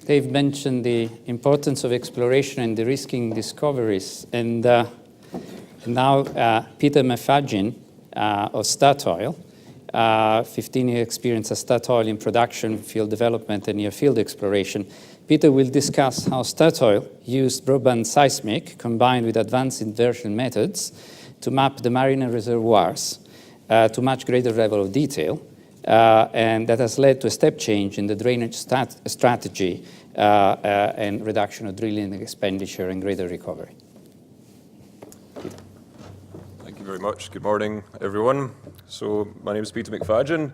Dave mentioned the importance of exploration and de-risking discoveries. And now Peter Mefagin of Statoil, 15-year experience at Statoil in production, field development, and near-field exploration. Peter will discuss how Statoil used broadband seismic combined with advanced inversion methods to map the marine reservoirs to much greater level of detail, and that has led to a step change in the drainage strategy and reduction of drilling expenditure and greater recovery. Thank you very much. Good morning, everyone. So my name is Peter McFadgen,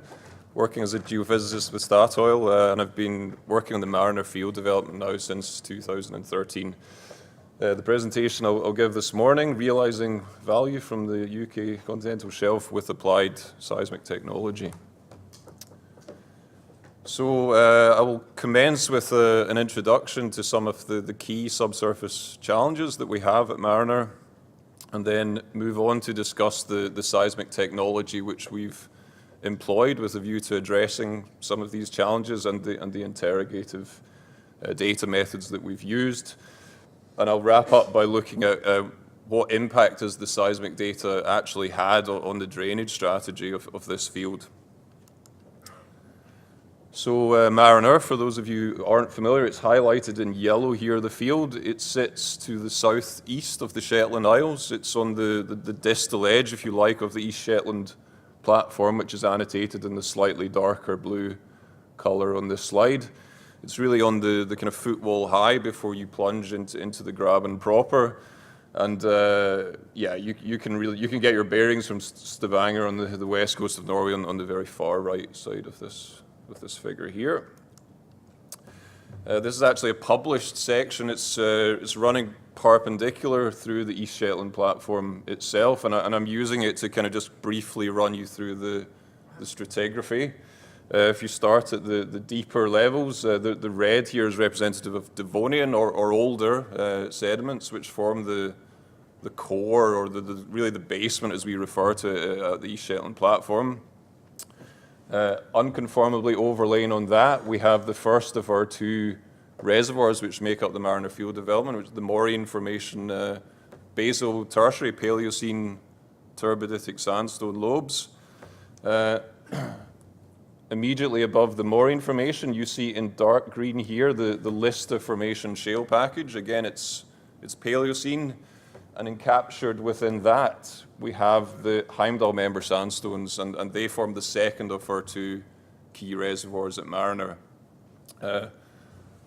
working as a geophysicist with Statoil, and I've been working on the Mariner field development now since 2013. The presentation I'll give this morning, realising value from the UK continental shelf with applied seismic technology. So I will commence with an introduction to some of the key subsurface challenges that we have at Mariner, and then move on to discuss the seismic technology which we've employed with a view to addressing some of these challenges and the interrogative data methods that we've used. And I'll wrap up by looking at what impact has the seismic data actually had on the drainage strategy of this field. So Mariner, for those of you who aren't familiar, it's highlighted in yellow here, the field. It sits to the southeast of the Shetland Isles. It's on the distal edge, if you like, of the East Shetland platform, which is annotated in the slightly darker blue colour on this slide. It's really on the kind of footwall high before you plunge into the Graben proper. And yeah, you can get your bearings from Stavanger on the west coast of Norway on the very far right side of this figure here. This is actually a published section. It's running perpendicular through the East Shetland platform itself, and I'm using it to kind of just briefly run you through the stratigraphy. If you start at the deeper levels, the red here is representative of Devonian or older sediments, which form the core, or really the basement, as we refer to the East Shetland platform. Unconformably overlaying on that, we have the first of our two reservoirs which make up the Mariner field development, which is the Moraine Formation basal tertiary Paleocene turbiditic sandstone lobes. Immediately above the Moraine Formation, you see in dark green here the Lista Formation shale package. Again, it's Paleocene, and encaptured within that, we have the Heimdall member sandstones, and they form the second of our two key reservoirs at Mariner.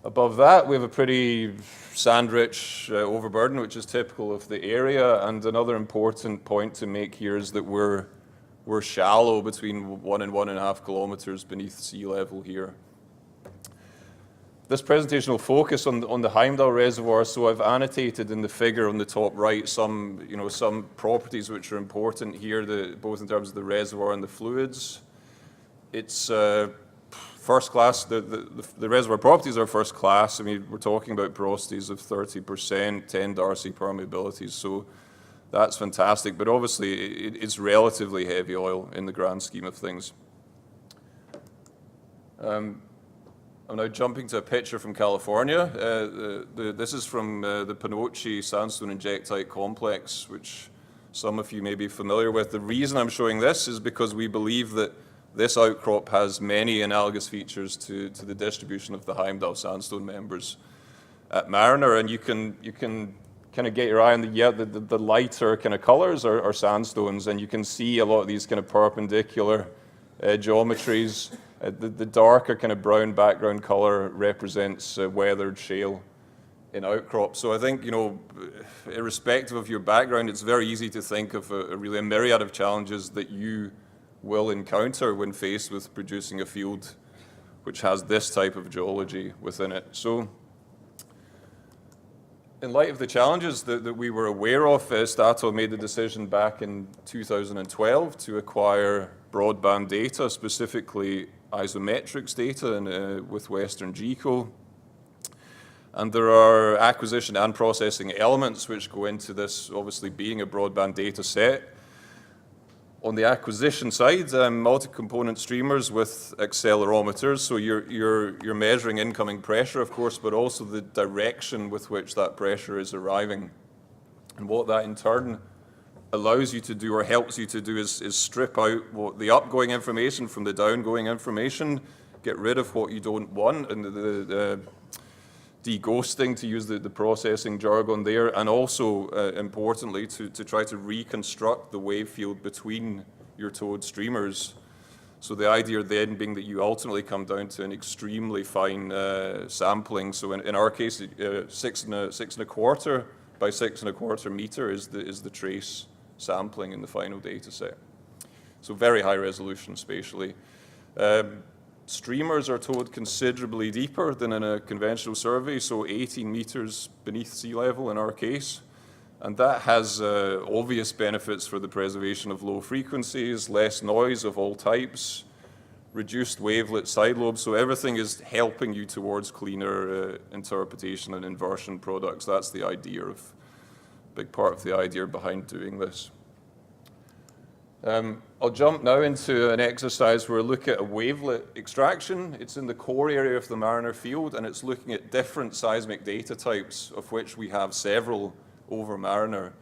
Above that, we have a pretty sand-rich overburden, which is typical of the area, and another important point to make here is that we're shallow, between 1 and 1.5 kilometers beneath sea level here. This presentation will focus on the Heimdall reservoir, so I've annotated in the figure on the top right some properties which are important here, both in terms of the reservoir and the fluids. It's first class. The reservoir properties are first class. I mean, we're talking about porosities of 30%, 10 Darcy permeabilities, so that's fantastic. But obviously, it's relatively heavy oil in the grand scheme of things. I'm now jumping to a picture from California. This is from the Penuche sandstone injectite complex, which some of you may be familiar with. The reason I'm showing this is because we believe that this outcrop has many analogous features to the distribution of the Heimdall sandstone members at Mariner, and you can kind of get your eye on the lighter kind of colors are sandstones, and you can see a lot of these kind of perpendicular geometries. The darker kind of brown background color represents weathered shale in outcrop. So I think, irrespective of your background, it's very easy to think of a myriad of challenges that you will encounter when faced with producing a field which has this type of geology within it. So in light of the challenges that we were aware of, Statoil made the decision back in 2012 to acquire broadband data, specifically Isometrics data with Western GECO. And there are acquisition and processing elements which go into this, obviously being a broadband data set. On the acquisition side, multi-component streamers with accelerometers, so you're measuring incoming pressure, of course, but also the direction with which that pressure is arriving. And what that in turn allows you to do, or helps you to do, is strip out the upgoing information from the downgoing information, get rid of what you don't want, and the de-ghosting, to use the processing jargon there, and also, importantly, to try to reconstruct the wave field between your towed streamers. So the idea then being that you ultimately come down to an extremely fine sampling. So in our case, 6 1/4 by 6 1/4 meter is the trace sampling in the final data set. So very high resolution spatially. Streamers are towed considerably deeper than in a conventional survey, so 18 meters beneath sea level in our case. And that has obvious benefits for the preservation of low frequencies, less noise of all types, reduced wavelet side lobes, so everything is helping you towards cleaner interpretation and inversion products. That's the idea big part of the idea behind doing this. I'll jump now into an exercise where I look at a wavelet extraction. It's in the core area of the Mariner field, and it's looking at different seismic data types, of which we have several over Mariner.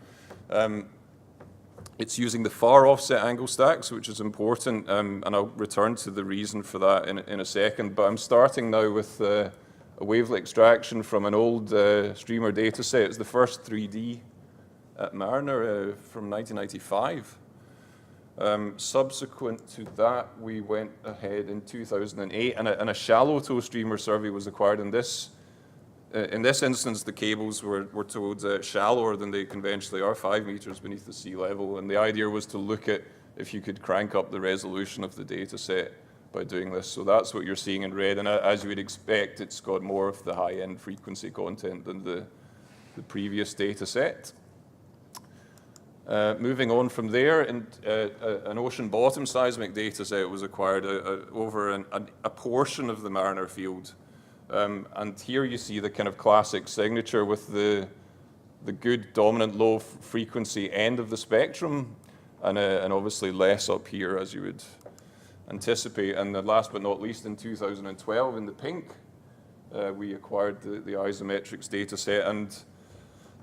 It's using the far offset angle stacks, which is important, and I'll return to the reason for that in a second. But I'm starting now with a wavelet extraction from an old streamer data set. It's the first 3D at Mariner from 1995. Subsequent to that, we went ahead in 2008, and a shallow tow streamer survey was acquired. In this instance, the cables were towed shallower than they conventionally are, 5 meters beneath the sea level. And the idea was to look at if you could crank up the resolution of the data set by doing this. So that's what you're seeing in red. And as you would expect, it's got more of the high-end frequency content than the previous data set. Moving on from there, an ocean bottom seismic data set was acquired over a portion of the Mariner field. And here you see the kind of classic signature with the good dominant low frequency end of the spectrum, and obviously less up here, as you would anticipate. And then last but not least, in 2012, in the pink, we acquired the Isometrics data set. And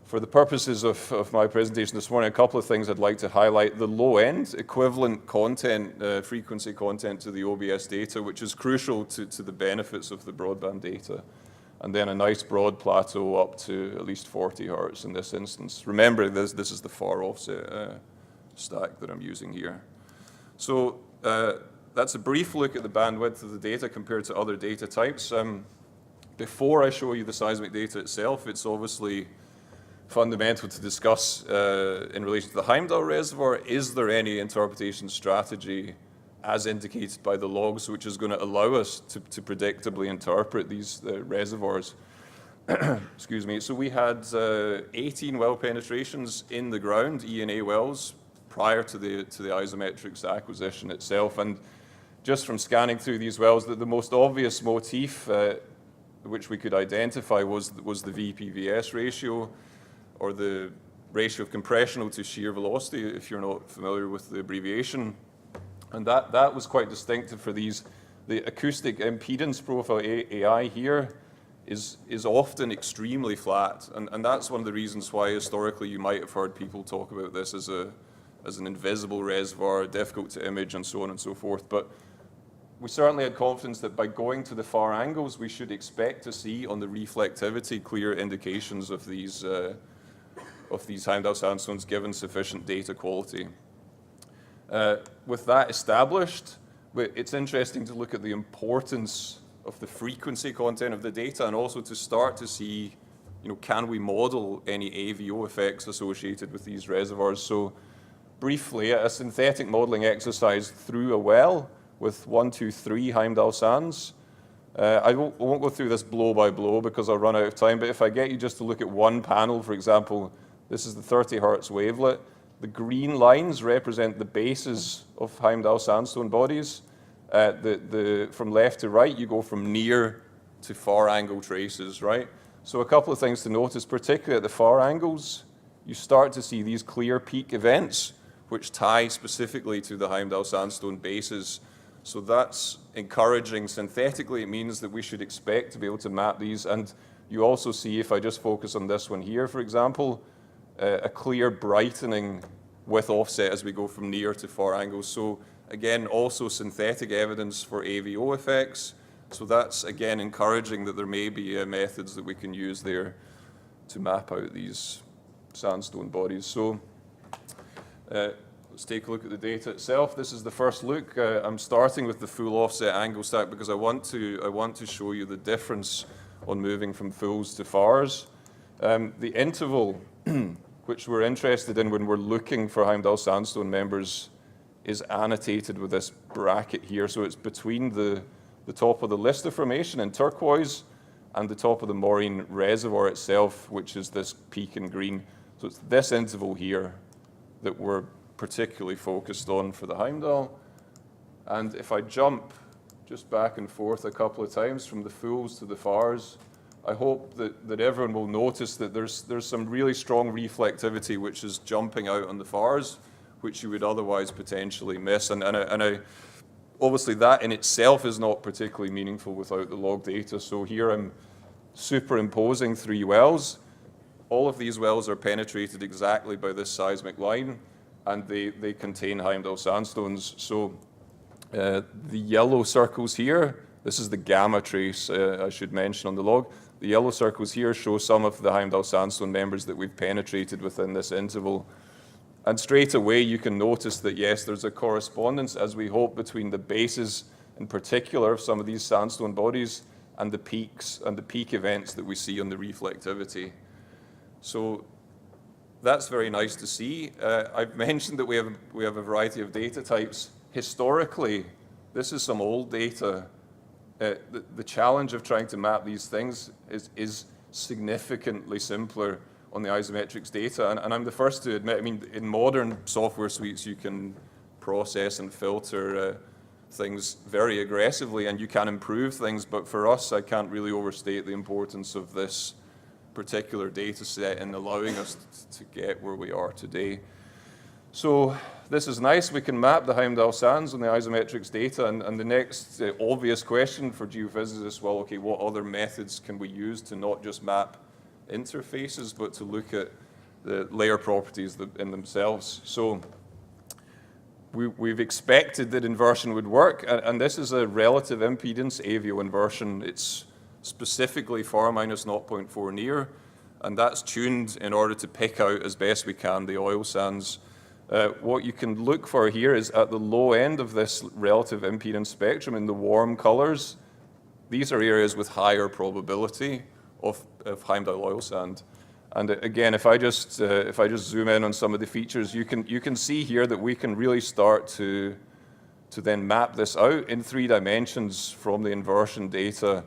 for the purposes of my presentation this morning, a couple of things I'd like to highlight. The low-end equivalent content, frequency content to the OBS data, which is crucial to the benefits of the broadband data. And then a nice broad plateau up to at least 40 hertz in this instance. Remember, this is the far offset stack that I'm using here. So that's a brief look at the bandwidth of the data compared to other data types. Before I show you the seismic data itself, it's obviously fundamental to discuss in relation to the Heimdall reservoir. Is there any interpretation strategy as indicated by the logs which is going to allow us to predictably interpret these reservoirs? Excuse me. So we had 18 well penetrations in the ground, E&A wells, prior to the Isometrics acquisition itself. And just from scanning through these wells, the most obvious motif which we could identify was the VPVS ratio, or the ratio of compressional to shear velocity, if you're not familiar with the abbreviation. And that was quite distinctive for these. The acoustic impedance profile, AI here, is often extremely flat. And that's one of the reasons why historically you might have heard people talk about this as an invisible reservoir, difficult to image, and so on and so forth. But we certainly had confidence that by going to the far angles, we should expect to see on the reflectivity clear indications of these Heimdall sandstones given sufficient data quality. With that established, it's interesting to look at the importance of the frequency content of the data, and also to start to see, can we model any AVO effects associated with these reservoirs? So briefly, a synthetic modeling exercise through a well with 1, 2, 3 Heimdall sands. I won't go through this blow by blow because I'll run out of time, but if I get you just to look at one panel, for example, this is the 30 hertz wavelet. The green lines represent the bases of Heimdall sandstone bodies. From left to right, you go from near to far angle traces, right? So a couple of things to notice, particularly at the far angles, you start to see these clear peak events which tie specifically to the Heimdall sandstone bases. So that's encouraging. Synthetically, it means that we should expect to be able to map these. And you also see, if I just focus on this one here, for example, a clear brightening with offset as we go from near to far angles. So again, also synthetic evidence for AVO effects. So that's, again, encouraging that there may be methods that we can use there to map out these sandstone bodies. So let's take a look at the data itself. This is the first look. I'm starting with the full offset angle stack because I want to show you the difference on moving from fulls to fars. The interval, which we're interested in when we're looking for Heimdall sandstone members, is annotated with this bracket here. So it's between the top of the Lister Formation in turquoise and the top of the Maureen Reservoir itself, which is this peak in green. So it's this interval here that we're particularly focused on for the Heimdall. And if I jump just back and forth a couple of times from the fulls to the fars, I hope that everyone will notice that there's some really strong reflectivity which is jumping out on the fars, which you would otherwise potentially miss. And obviously that in itself is not particularly meaningful without the log data. So here I'm superimposing 3 wells. All of these wells are penetrated exactly by this seismic line, and they contain Heimdall sandstones. So the yellow circles here, this is the gamma trace, I should mention on the log. The yellow circles here show some of the Heimdall sandstone members that we've penetrated within this interval. And straight away you can notice that, yes, there's a correspondence, as we hope, between the bases in particular of some of these sandstone bodies and the peaks and the peak events that we see on the reflectivity. So that's very nice to see. I've mentioned that we have a variety of data types. Historically, this is some old data. The challenge of trying to map these things is significantly simpler on the Isometrics data. And I'm the first to admit, I mean, in modern software suites, you can process and filter things very aggressively, and you can improve things. But for us, I can't really overstate the importance of this particular data set in allowing us to get where we are today. So this is nice. We can map the Heimdall sands on the Isometrics data. And the next obvious question for geophysicists, well, okay, what other methods can we use to not just map interfaces, but to look at the layer properties in themselves? So we've expected that inversion would work, and this is a relative impedance AVO inversion. It's specifically far minus 0.4 near, and that's tuned in order to pick out as best we can the oil sands. What you can look for here is at the low end of this relative impedance spectrum in the warm colors, these are areas with higher probability of Heimdall oil sand. And again, if I just zoom in on some of the features, you can see here that we can really start to then map this out in 3 dimensions from the inversion data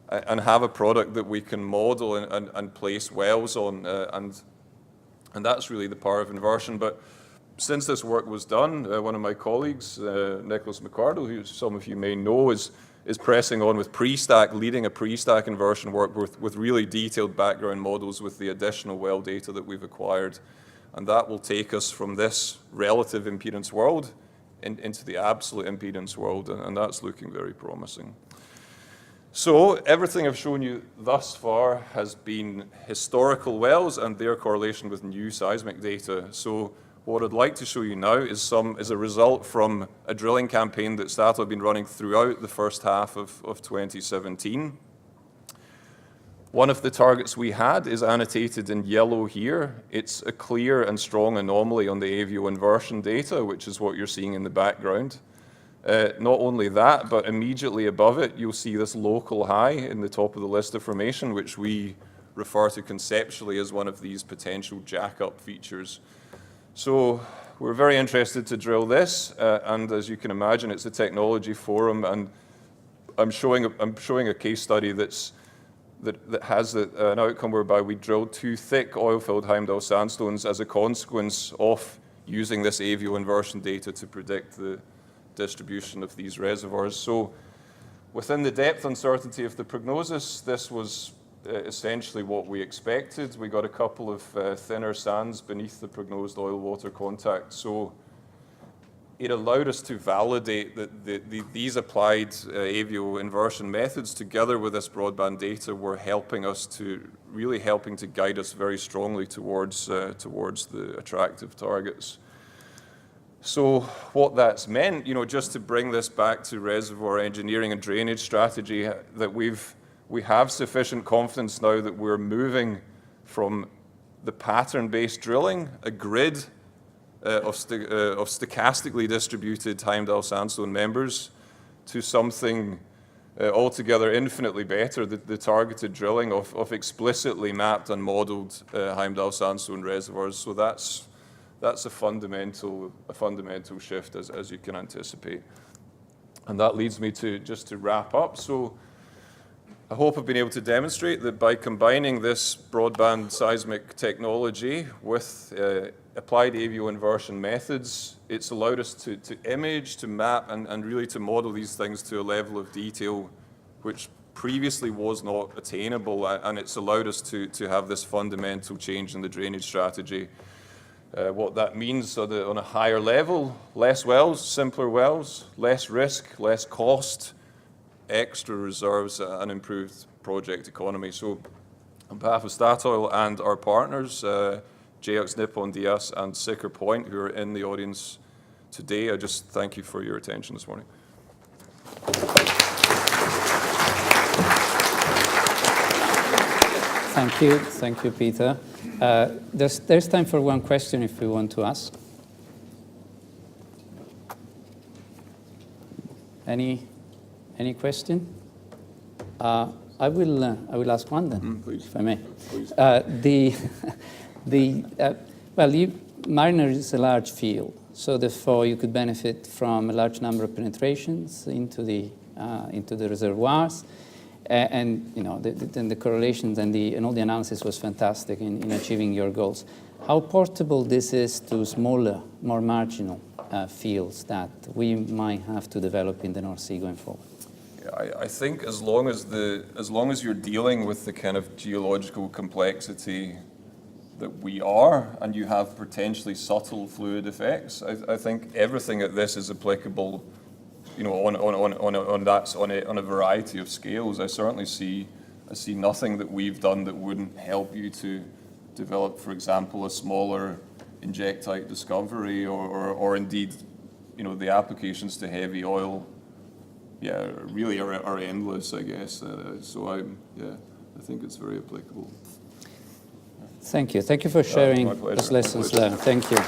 and have a product that we can model and place wells on. And that's really the power of inversion. But since this work was done, one of my colleagues, Nicholas McCardle, who some of you may know, is pressing on with pre-stack, leading a pre-stack inversion work with really detailed background models with the additional well data that we've acquired. And that will take us from this relative impedance world into the absolute impedance world, and that's looking very promising. So everything I've shown you thus far has been historical wells and their correlation with new seismic data. So what I'd like to show you now is a result from a drilling campaign that Statoil have been running throughout the first half of 2017. One of the targets we had is annotated in yellow here. It's a clear and strong anomaly on the AVO inversion data, which is what you're seeing in the background. Not only that, but immediately above it, you'll see this local high in the top of the Lister Formation, which we refer to conceptually as one of these potential jack-up features. So we're very interested to drill this, and as you can imagine, it's a technology forum, and I'm showing a case study that has an outcome whereby we drilled 2 thick oil-filled Heimdall sandstones as a consequence of using this AVO inversion data to predict the distribution of these reservoirs. So within the depth uncertainty of the prognosis, this was essentially what we expected. We got a couple of thinner sands beneath the prognosed oil-water contact. So it allowed us to validate that these applied avio inversion methods together with this broadband data were really helping to guide us very strongly towards the attractive targets. So what that's meant, just to bring this back to reservoir engineering and drainage strategy, that we have sufficient confidence now that we're moving from the pattern-based drilling, a grid of stochastically distributed Heimdall sandstone members, to something altogether infinitely better, the targeted drilling of explicitly mapped and modeled Heimdall sandstone reservoirs. So that's a fundamental shift, as you can anticipate. And that leads me to wrap up. So I hope I've been able to demonstrate that by combining this broadband seismic technology with applied avio inversion methods, it's allowed us to image, to map, and really to model these things to a level of detail which previously was not attainable, and it's allowed us to have this fundamental change in the drainage strategy. What that means on a higher level: less wells, simpler wells, less risk, less cost, extra reserves, and improved project economy. So on behalf of Statoil and our partners, JX Nippon DS and Siccar Point, who are in the audience today, I just thank you for your attention this morning. Thank you, Peter. There's time for one question if we want to ask. Any question? I will ask one then, please. if I may. Please. Mariner is a large field, so therefore you could benefit from a large number of penetrations into the reservoirs, and the correlations and all the analysis was fantastic in achieving your goals. How portable this is to smaller, more marginal fields that we might have to develop in the North Sea going forward? I think as long as you're dealing with the kind of geological complexity that we are, and you have potentially subtle fluid effects, I think everything at this is applicable, on a variety of scales. I certainly see nothing that we've done that wouldn't help you to develop, for example, a smaller injectite discovery, or indeed, the applications to heavy oil. Yeah, really are endless, I guess. I think it's very applicable. Thank you. Thank you for sharing My pleasure. those lessons learned. Thank you.